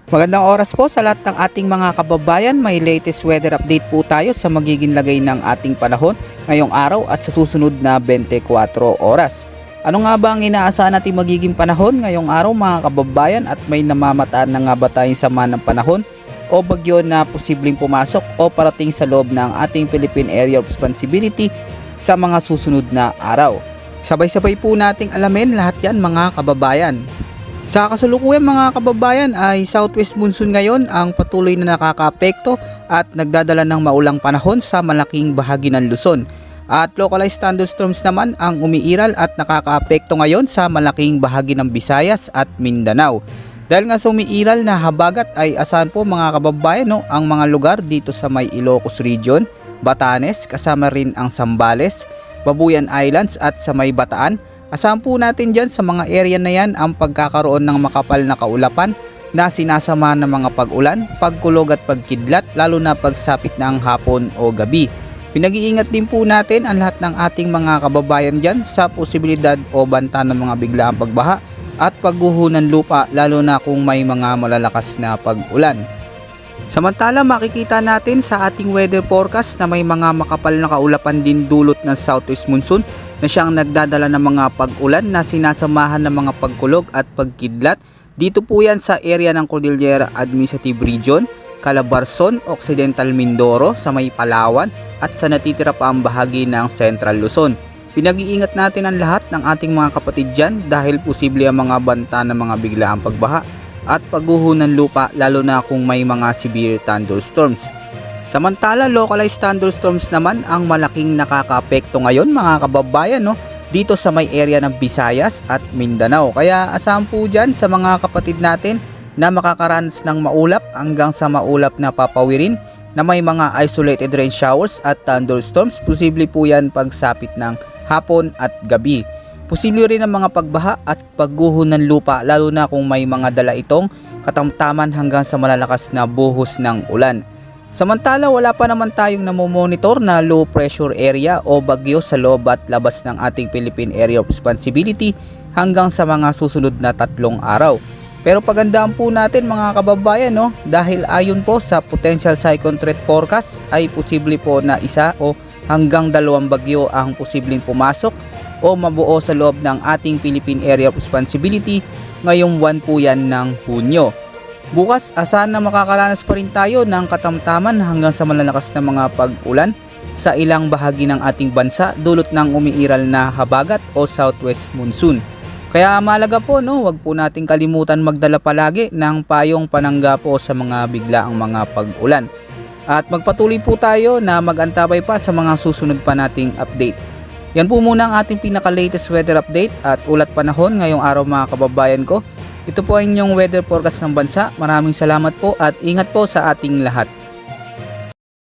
Magandang oras po sa lahat ng ating mga kababayan. May latest weather update po tayo sa magiging lagay ng ating panahon ngayong araw at sa susunod na 24 oras. Ano nga ba ang inaasahan natin magiging panahon ngayong araw mga kababayan, at may namamataan na nga ba tayong sama ng panahon o bagyo na posibleng pumasok o parating sa loob ng ating Philippine Area of Responsibility sa mga susunod na araw? Sabay-sabay po nating alamin lahat yan mga kababayan. Sa kasalukuyan mga kababayan ay southwest monsoon ngayon ang patuloy na nakakaapekto at nagdadala ng maulang panahon sa malaking bahagi ng Luzon. At localized thunderstorms naman ang umiiral at nakakaapekto ngayon sa malaking bahagi ng Visayas at Mindanao. Dahil nga sa umiiral na habagat ay asahan po mga kababayan ang mga lugar dito sa may Ilocos Region, Batanes, kasama rin ang Zambales, Babuyan Islands at sa may Bataan. Asahan po natin dyan sa mga area na yan ang pagkakaroon ng makapal na kaulapan na sinasama ng mga pag-ulan, pagkulog at pagkidlat, lalo na pagsapit ng hapon o gabi. Pinag-iingat din po natin ang lahat ng ating mga kababayan dyan sa posibilidad o banta ng mga biglaang pagbaha at pagguho ng lupa, lalo na kung may mga malalakas na pag-ulan. Samantala makikita natin sa ating weather forecast na may mga makapal na kaulapan din dulot ng southwest monsoon na siyang nagdadala ng mga pag-ulan na sinasamahan ng mga pagkulog at pagkidlat. Dito po yan sa area ng Cordillera Administrative Region, Calabarzon, Occidental Mindoro, sa may Palawan at sa natitira pa ang bahagi ng Central Luzon. Pinag-iingat natin ang lahat ng ating mga kapatid dyan dahil posible ang mga banta ng mga biglaang pagbaha at pagguho ng lupa, lalo na kung may mga severe thunderstorms. Samantala, localized thunderstorms naman ang malaking nakakaapekto ngayon mga kababayan dito sa may area ng Visayas at Mindanao. Kaya asahan po dyan sa mga kapatid natin na makakaranas ng maulap hanggang sa maulap na papawirin na may mga isolated rain showers at thunderstorms. Posible po yan pagsapit ng hapon at gabi. Posible rin ang mga pagbaha at pagguho ng lupa, lalo na kung may mga dala itong katamtaman hanggang sa malalakas na buhos ng ulan. Samantala, wala pa naman tayong namomonitor na low pressure area o bagyo sa loob at labas ng ating Philippine Area of Responsibility hanggang sa mga susunod na 3 araw. Pero pagandaan po natin mga kababayan dahil ayon po sa potential cyclone threat forecast ay posible po na 1 o hanggang 2 bagyo ang posibleng pumasok o mabuo sa loob ng ating Philippine Area of Responsibility ngayong buwan po yan ng Hunyo. Bukas, asahan na makakaranas pa rin tayo ng katamtaman hanggang sa malalakas na mga pag-ulan sa ilang bahagi ng ating bansa dulot ng umiiral na habagat o southwest monsoon. Kaya mahalaga po wag po nating kalimutan magdala palagi ng payong panangga po sa mga biglaang mga pag-ulan. At magpatuloy po tayo na mag-antabay pa sa mga susunod pa nating update. Yan po muna ang ating pinaka-latest weather update at ulat panahon ngayong araw mga kababayan ko. Ito po ay inyong weather forecast ng bansa. Maraming salamat po at ingat po sa ating lahat.